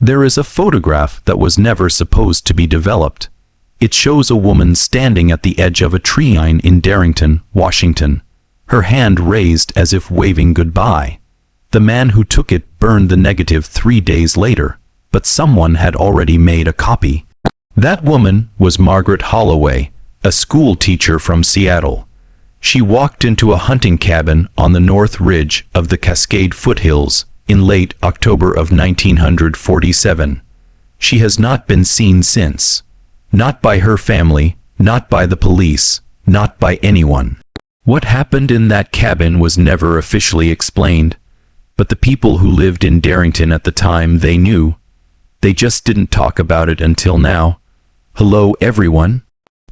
There is a photograph that was never supposed to be developed. It shows a woman standing at the edge of a tree line in Darrington, Washington, her hand raised as if waving goodbye. The man who took it burned the negative 3 days later, but someone had already made a copy. That woman was Margaret Holloway, a school teacher from Seattle. She walked into a hunting cabin on the north ridge of the Cascade Foothills in late October of 1947. She has not been seen since. Not by her family, not by the police, not by anyone. What happened in that cabin was never officially explained, but the people who lived in Darrington at the time, they knew. They just didn't talk about it until now. Hello everyone.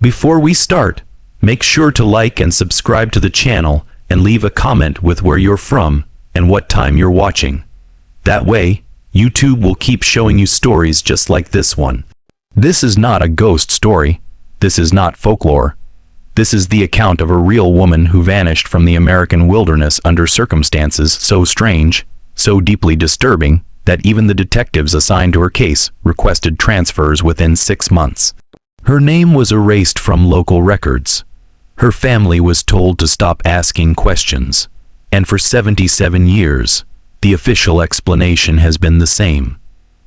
Before we start, make sure to like and subscribe to the channel and leave a comment with where you're from and what time you're watching. That way, YouTube will keep showing you stories just like this one. This is not a ghost story. This is not folklore. This is the account of a real woman who vanished from the American wilderness under circumstances so strange, so deeply disturbing, that even the detectives assigned to her case requested transfers within 6 months. Her name was erased from local records. Her family was told to stop asking questions. And for 77 years, the official explanation has been the same.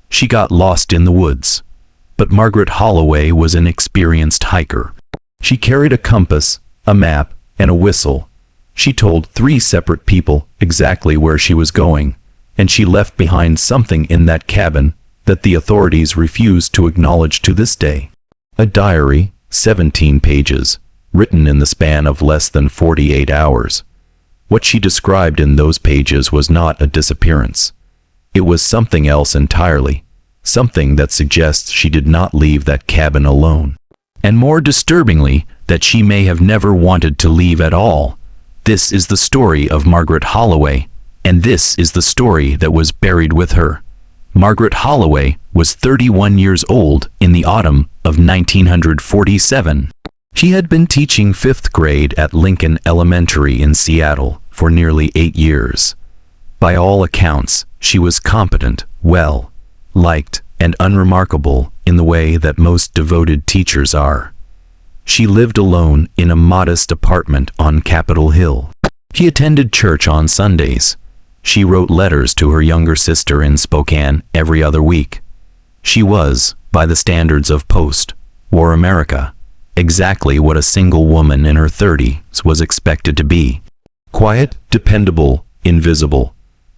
She got lost in the woods. But Margaret Holloway was an experienced hiker. She carried a compass, a map, and a whistle. She told 3 separate people exactly where she was going, and she left behind something in that cabin that the authorities refuse to acknowledge to this day. A diary, 17 pages, written in the span of less than 48 hours. What she described in those pages was not a disappearance. It was something else entirely. Something that suggests she did not leave that cabin alone. And more disturbingly, that she may have never wanted to leave at all. This is the story of Margaret Holloway, and this is the story that was buried with her. Margaret Holloway was 31 years old in the autumn of 1947. She had been teaching 5th grade at Lincoln Elementary in Seattle for nearly 8 years. By all accounts, she was competent, well liked, and unremarkable in the way that most devoted teachers are. She lived alone in a modest apartment on Capitol Hill. She attended church on Sundays. She wrote letters to her younger sister in Spokane every other week. She was, by the standards of post-war America, exactly what a single woman in her 30s was expected to be. Quiet, dependable, invisible.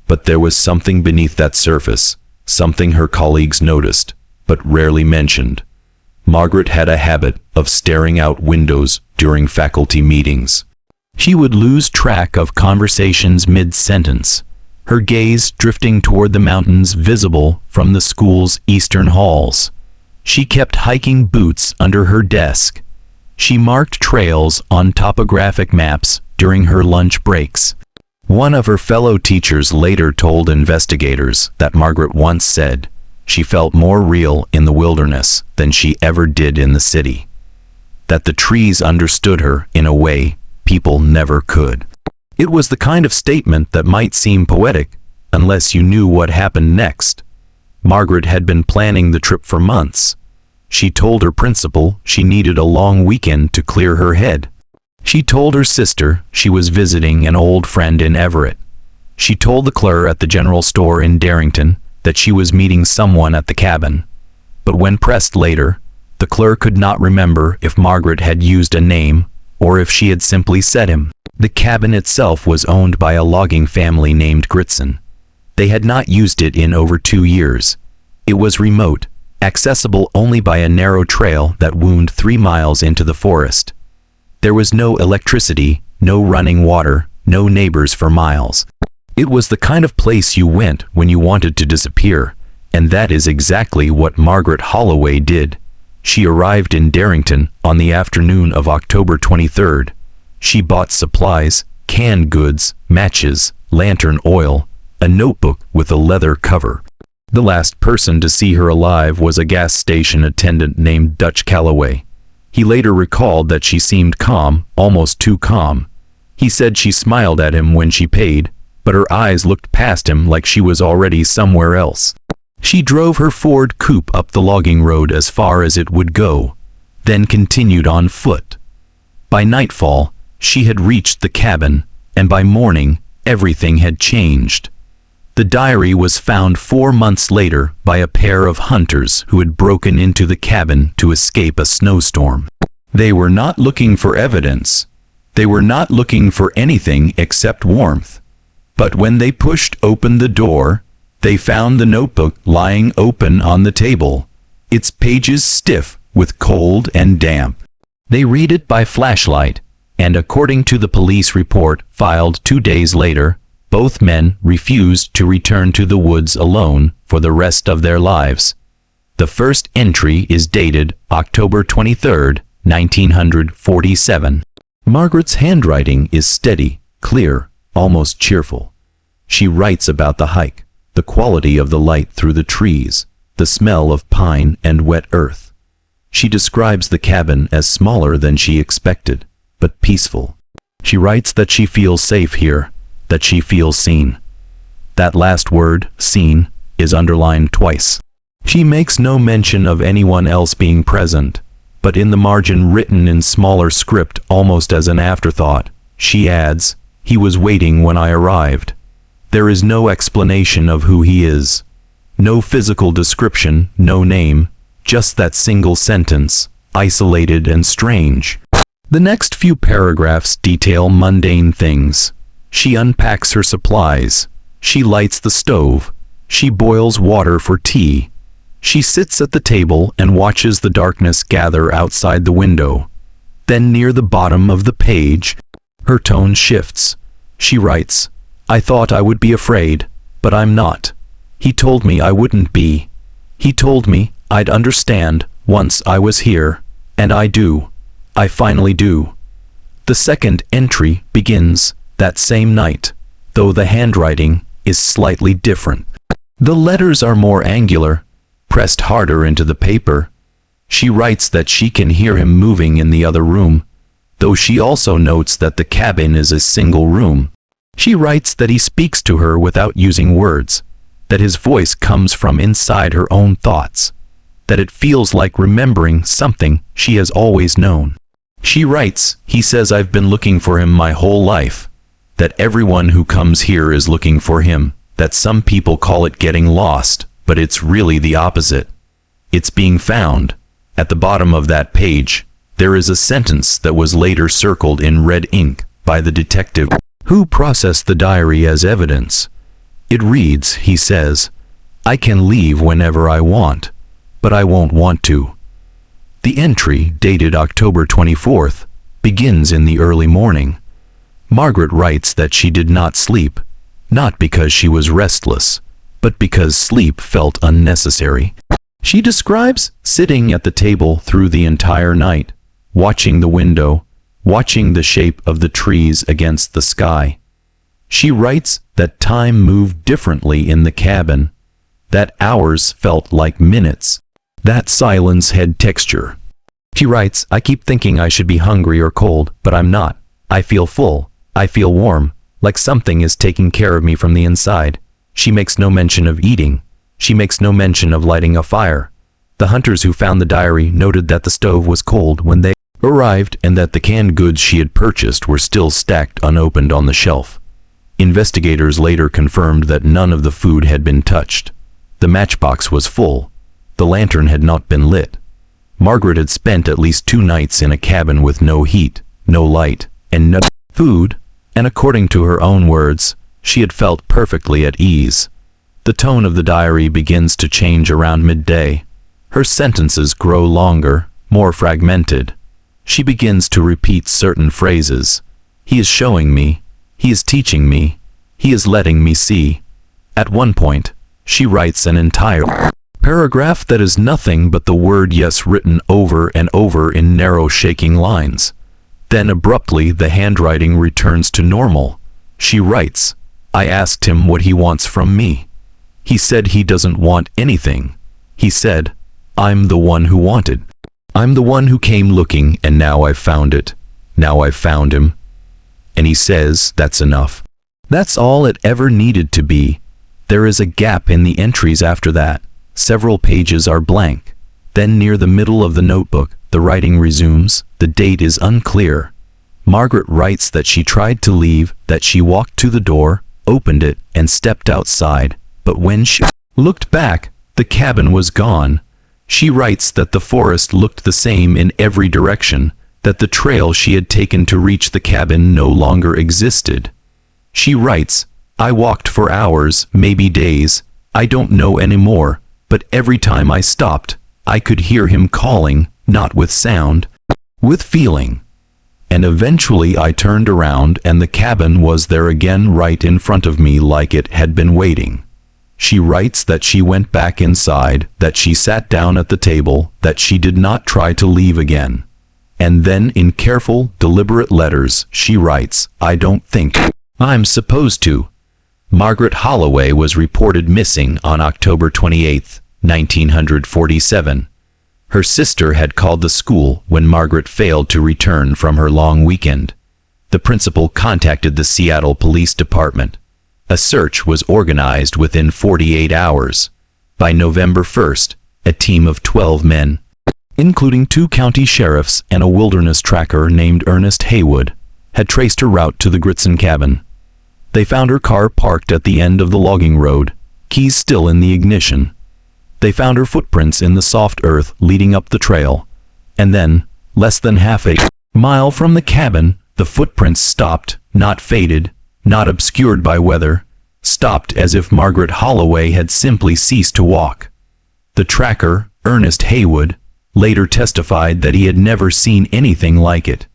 But there was something beneath that surface. Something her colleagues noticed, but rarely mentioned. Margaret had a habit of staring out windows during faculty meetings. She would lose track of conversations mid-sentence, her gaze drifting toward the mountains visible from the school's eastern halls. She kept hiking boots under her desk. She marked trails on topographic maps during her lunch breaks. One of her fellow teachers later told investigators that Margaret once said she felt more real in the wilderness than she ever did in the city. That the trees understood her in a way people never could. It was the kind of statement that might seem poetic unless you knew what happened next. Margaret had been planning the trip for months. She told her principal she needed a long weekend to clear her head. She told her sister she was visiting an old friend in Everett. She told the clerk at the general store in Darrington that she was meeting someone at the cabin. But when pressed later, the clerk could not remember if Margaret had used a name or if she had simply said him. The cabin itself was owned by a logging family named Gritsen. They had not used it in over 2 years. It was remote, accessible only by a narrow trail that wound 3 miles into the forest. There was no electricity, no running water, no neighbors for miles. It was the kind of place you went when you wanted to disappear, and that is exactly what Margaret Holloway did. She arrived in Darrington on the afternoon of October 23rd. She bought supplies, canned goods, matches, lantern oil, a notebook with a leather cover. The last person to see her alive was a gas station attendant named Dutch Calloway. He later recalled that she seemed calm, almost too calm. He said she smiled at him when she paid, but her eyes looked past him like she was already somewhere else. She drove her Ford coupe up the logging road as far as it would go, then continued on foot. By nightfall, she had reached the cabin, and by morning, everything had changed. The diary was found 4 months later by a pair of hunters who had broken into the cabin to escape a snowstorm. They were not looking for evidence. They were not looking for anything except warmth. But when they pushed open the door, they found the notebook lying open on the table, its pages stiff with cold and damp. They read it by flashlight, and according to the police report filed 2 days later, both men refused to return to the woods alone for the rest of their lives. The first entry is dated October 23, 1947. Margaret's handwriting is steady, clear, almost cheerful. She writes about the hike, the quality of the light through the trees, the smell of pine and wet earth. She describes the cabin as smaller than she expected, but peaceful. She writes that she feels safe here, that she feels seen. That last word, seen, is underlined twice. She makes no mention of anyone else being present, but in the margin written in smaller script almost as an afterthought, she adds, "He was waiting when I arrived." There is no explanation of who he is. No physical description, no name, just that single sentence, isolated and strange. The next few paragraphs detail mundane things. She unpacks her supplies. She lights the stove. She boils water for tea. She sits at the table and watches the darkness gather outside the window. Then near the bottom of the page, her tone shifts. She writes, "I thought I would be afraid, but I'm not. He told me I wouldn't be. He told me I'd understand once I was here, and I do. I finally do." The second entry begins that same night, though the handwriting is slightly different. The letters are more angular, pressed harder into the paper. She writes that she can hear him moving in the other room, though she also notes that the cabin is a single room. She writes that he speaks to her without using words, that his voice comes from inside her own thoughts, that it feels like remembering something she has always known. She writes, "He says I've been looking for him my whole life, that everyone who comes here is looking for him, that some people call it getting lost, but it's really the opposite. It's being found." At the bottom of that page, there is a sentence that was later circled in red ink by the detective who processed the diary as evidence. It reads, he says, "I can leave whenever I want, but I won't want to." The entry, dated October 24th, begins in the early morning. Margaret writes that she did not sleep, not because she was restless, but because sleep felt unnecessary. She describes sitting at the table through the entire night, watching the window, watching the shape of the trees against the sky. She writes that time moved differently in the cabin, that hours felt like minutes, that silence had texture. She writes, "I keep thinking I should be hungry or cold, but I'm not. I feel full. I feel warm, like something is taking care of me from the inside." She makes no mention of eating. She makes no mention of lighting a fire. The hunters who found the diary noted that the stove was cold when they arrived and that the canned goods she had purchased were still stacked unopened on the shelf. Investigators later confirmed that none of the food had been touched. The matchbox was full. The lantern had not been lit. Margaret had spent at least 2 nights in a cabin with no heat, no light, and no food, and according to her own words, she had felt perfectly at ease. The tone of the diary begins to change around midday. Her sentences grow longer, more fragmented. She begins to repeat certain phrases. "He is showing me. He is teaching me. He is letting me see." At one point, she writes an entire paragraph that is nothing but the word yes written over and over in narrow shaking lines. Then abruptly the handwriting returns to normal. She writes, "I asked him what he wants from me. He said he doesn't want anything. He said, I'm the one who wanted. I'm the one who came looking, and now I've found it. Now I've found him." And he says that's enough. That's all it ever needed to be. There is a gap in the entries after that. Several pages are blank. Then near the middle of the notebook, the writing resumes. The date is unclear. Margaret writes that she tried to leave, that she walked to the door, opened it, and stepped outside. But when she looked back, the cabin was gone. She writes that the forest looked the same in every direction, that the trail she had taken to reach the cabin no longer existed. She writes, "I walked for hours, maybe days, I don't know anymore, but every time I stopped, I could hear him calling, not with sound, with feeling. And eventually I turned around and the cabin was there again right in front of me like it had been waiting." She writes that she went back inside, that she sat down at the table, that she did not try to leave again. And then in careful, deliberate letters, she writes, "I don't think I'm supposed to." Margaret Holloway was reported missing on October 28, 1947. Her sister had called the school when Margaret failed to return from her long weekend. The principal contacted the Seattle Police Department. A search was organized within 48 hours. By November 1st, a team of 12 men, including 2 county sheriffs and a wilderness tracker named Ernest Haywood, had traced her route to the Gritsen cabin. They found her car parked at the end of the logging road, keys still in the ignition. They found her footprints in the soft earth leading up the trail. And then, less than half a mile from the cabin, the footprints stopped, not faded, not obscured by weather, stopped as if Margaret Holloway had simply ceased to walk. The tracker, Ernest Haywood, later testified that he had never seen anything like it.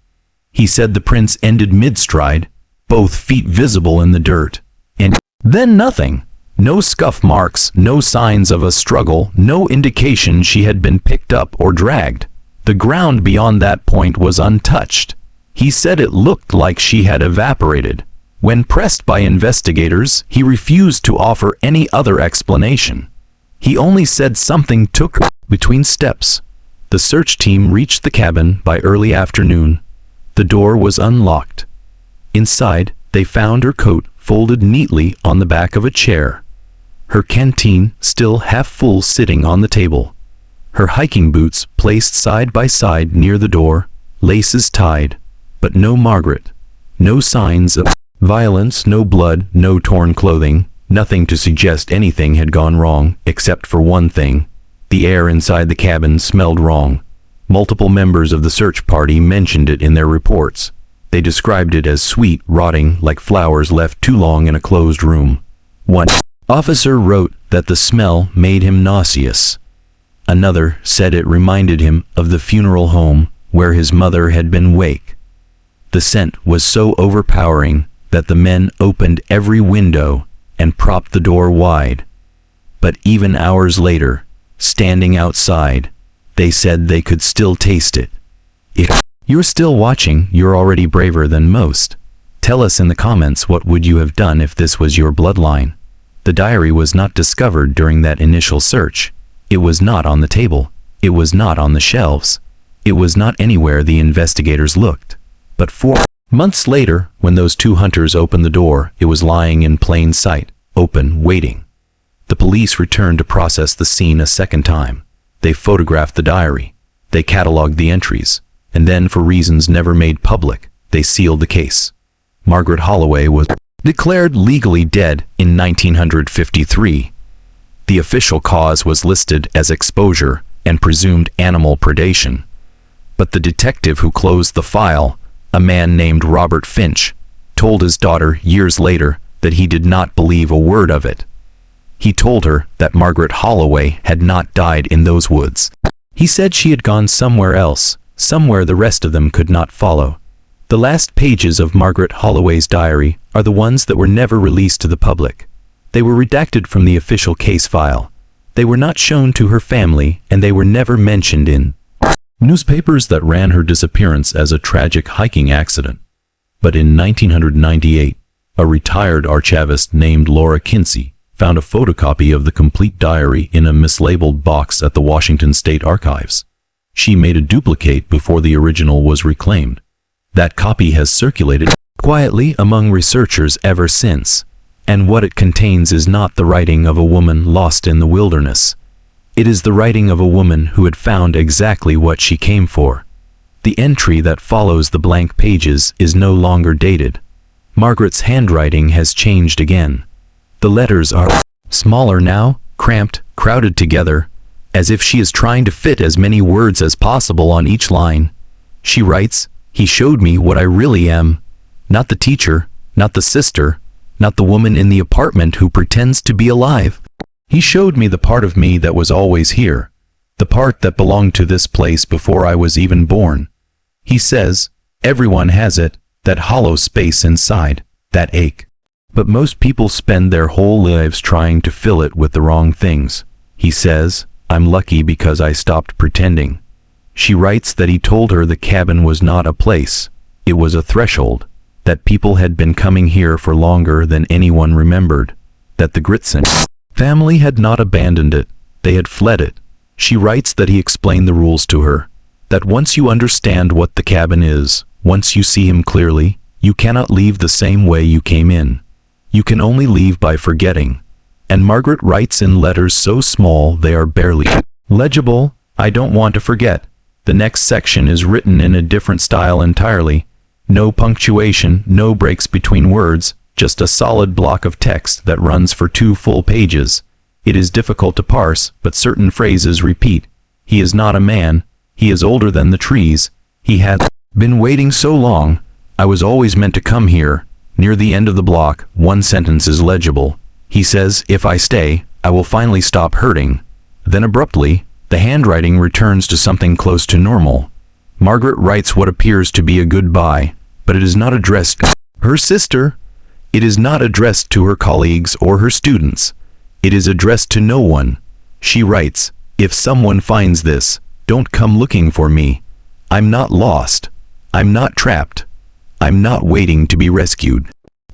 He said the prints ended midstride, both feet visible in the dirt. And then nothing. No scuff marks, no signs of a struggle, no indication she had been picked up or dragged. The ground beyond that point was untouched. He said it looked like she had evaporated. When pressed by investigators, he refused to offer any other explanation. He only said something took her between steps. The search team reached the cabin by early afternoon. The door was unlocked. Inside, they found her coat folded neatly on the back of a chair. Her canteen still half full sitting on the table. Her hiking boots placed side by side near the door, laces tied, but no Margaret. No signs of violence, no blood, no torn clothing, nothing to suggest anything had gone wrong, except for one thing. The air inside the cabin smelled wrong. Multiple members of the search party mentioned it in their reports. They described it as sweet, rotting, like flowers left too long in a closed room. One officer wrote that the smell made him nauseous. Another said it reminded him of the funeral home where his mother had been wake. The scent was so overpowering that the men opened every window and propped the door wide. But even hours later, standing outside, they said they could still taste it. If you're still watching, you're already braver than most. Tell us in the comments what would you have done if this was your bloodline. The diary was not discovered during that initial search. It was not on the table. It was not on the shelves. It was not anywhere the investigators looked. But 4 months later, when those 2 hunters opened the door, it was lying in plain sight, open, waiting. The police returned to process the scene a second time. They photographed the diary. They cataloged the entries. And then, for reasons never made public, they sealed the case. Margaret Holloway was declared legally dead in 1953. The official cause was listed as exposure and presumed animal predation. But the detective who closed the file, a man named Robert Finch, told his daughter years later that he did not believe a word of it. He told her that Margaret Holloway had not died in those woods. He said she had gone somewhere else, somewhere the rest of them could not follow. The last pages of Margaret Holloway's diary are the ones that were never released to the public. They were redacted from the official case file. They were not shown to her family, and they were never mentioned in newspapers that ran her disappearance as a tragic hiking accident. But in 1998, a retired archivist named Laura Kinsey found a photocopy of the complete diary in a mislabeled box at the Washington State Archives. She made a duplicate before the original was reclaimed. That copy has circulated quietly among researchers ever since, and what it contains is not the writing of a woman lost in the wilderness. It is the writing of a woman who had found exactly what she came for. The entry that follows the blank pages is no longer dated. Margaret's handwriting has changed again. The letters are smaller now, cramped, crowded together, as if she is trying to fit as many words as possible on each line. She writes, "He showed me what I really am. Not the teacher, not the sister, not the woman in the apartment who pretends to be alive. He showed me the part of me that was always here, the part that belonged to this place before I was even born. He says, everyone has it, that hollow space inside, that ache. But most people spend their whole lives trying to fill it with the wrong things. He says, I'm lucky because I stopped pretending." She writes that he told her the cabin was not a place, it was a threshold, that people had been coming here for longer than anyone remembered, that the Gritsen family had not abandoned it, they had fled it. She writes that he explained the rules to her, that once you understand what the cabin is, once you see him clearly, you cannot leave the same way you came in. You can only leave by forgetting. And Margaret writes in letters so small they are barely legible, "I don't want to forget." The next section is written in a different style entirely. No punctuation, no breaks between words, just a solid block of text that runs for 2 full pages. It is difficult to parse, but certain phrases repeat. He is not a man. He is older than the trees. He had been waiting so long. I was always meant to come here. Near the end of the block, one sentence is legible. He says, if I stay, I will finally stop hurting. Then abruptly, the handwriting returns to something close to normal. Margaret writes what appears to be a goodbye, but it is not addressed to her sister. It is not addressed to her colleagues or her students. It is addressed to no one. She writes, if someone finds this, don't come looking for me. I'm not lost. I'm not trapped. I'm not waiting to be rescued.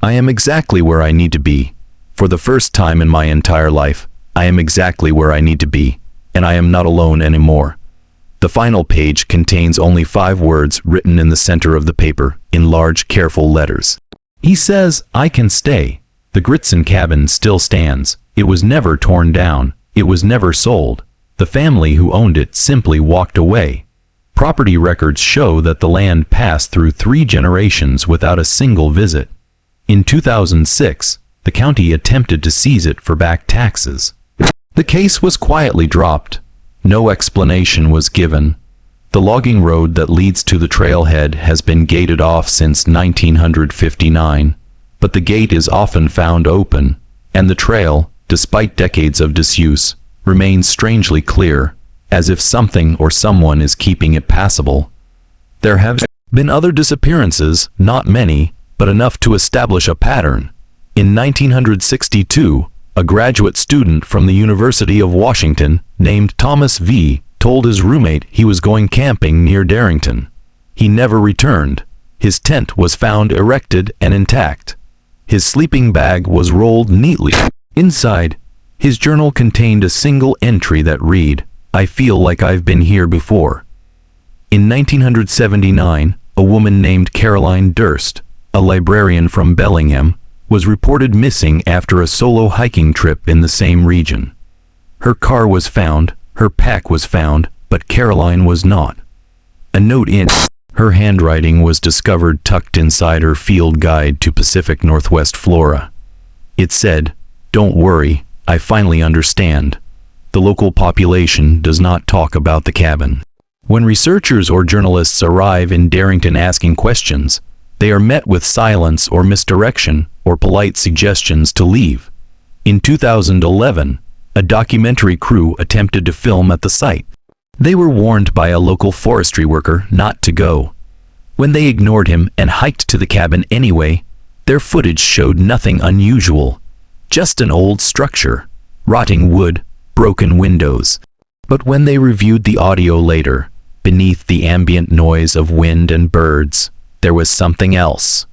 I am exactly where I need to be. For the first time in my entire life, I am exactly where I need to be, and I am not alone anymore. The final page contains only 5 words written in the center of the paper, in large, careful letters. He says, I can stay. The Gritsen cabin still stands. It was never torn down. It was never sold. The family who owned it simply walked away. Property records show that the land passed through 3 generations without a single visit. In 2006, the county attempted to seize it for back taxes. The case was quietly dropped. No explanation was given. The logging road that leads to the trailhead has been gated off since 1959, but the gate is often found open, and the trail, despite decades of disuse, remains strangely clear, as if something or someone is keeping it passable. There have been other disappearances, not many, but enough to establish a pattern. In 1962, a graduate student from the University of Washington, named Thomas V., told his roommate he was going camping near Darrington. He never returned. His tent was found erected and intact. His sleeping bag was rolled neatly. Inside, his journal contained a single entry that read, I feel like I've been here before. In 1979, a woman named Caroline Durst, a librarian from Bellingham, was reported missing after a solo hiking trip in the same region. Her car was found, her pack was found, but Caroline was not. A note in her handwriting was discovered tucked inside her field guide to Pacific Northwest flora. It said, don't worry, I finally understand. The local population does not talk about the cabin. When researchers or journalists arrive in Darrington asking questions, they are met with silence or misdirection or polite suggestions to leave. In 2011, a documentary crew attempted to film at the site. They were warned by a local forestry worker not to go. When they ignored him and hiked to the cabin anyway, their footage showed nothing unusual. Just an old structure, rotting wood, broken windows. But when they reviewed the audio later, beneath the ambient noise of wind and birds, there was something else.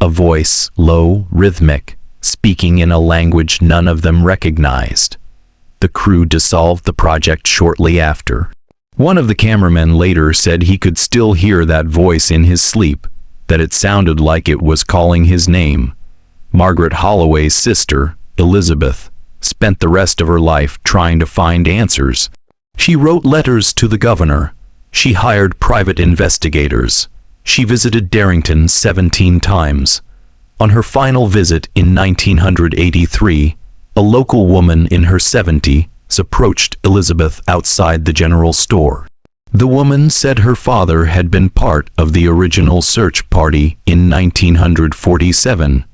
A voice, low, rhythmic, speaking in a language none of them recognized. The crew dissolved the project shortly after. One of the cameramen later said he could still hear that voice in his sleep, that it sounded like it was calling his name. Margaret Holloway's sister, Elizabeth, spent the rest of her life trying to find answers. She wrote letters to the governor. She hired private investigators. She visited Darrington 17 times. On her final visit in 1983, a local woman in her 70s approached Elizabeth outside the general store. The woman said her father had been part of the original search party in 1947.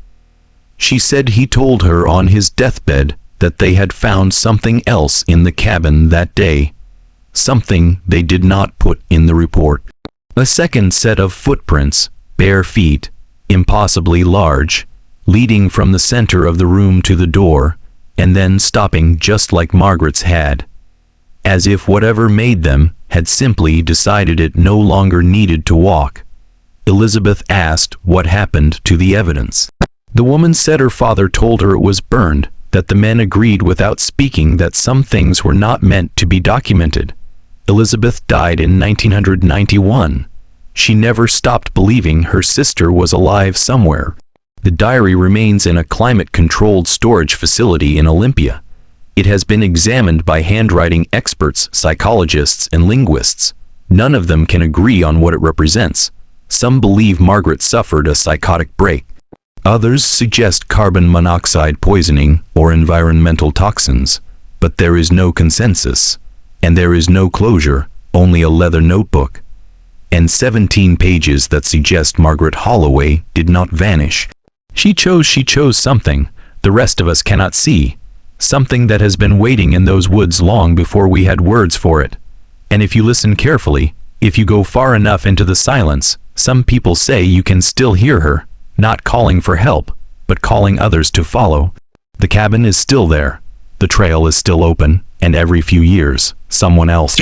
She said he told her on his deathbed that they had found something else in the cabin that day, something they did not put in the report. A second set of footprints, bare feet, impossibly large, leading from the center of the room to the door, and then stopping just like Margaret's had, as if whatever made them had simply decided it no longer needed to walk. Elizabeth asked what happened to the evidence. The woman said her father told her it was burned, that the men agreed without speaking that some things were not meant to be documented. Elizabeth died in 1991. She never stopped believing her sister was alive somewhere. The diary remains in a climate-controlled storage facility in Olympia. It has been examined by handwriting experts, psychologists, and linguists. None of them can agree on what it represents. Some believe Margaret suffered a psychotic break. Others suggest carbon monoxide poisoning or environmental toxins, but there is no consensus. And there is no closure, only a leather notebook. And 17 pages that suggest Margaret Holloway did not vanish. She chose something the rest of us cannot see. Something that has been waiting in those woods long before we had words for it. And if you listen carefully, if you go far enough into the silence, some people say you can still hear her, not calling for help, but calling others to follow. The cabin is still there. The trail is still open, and every few years, someone else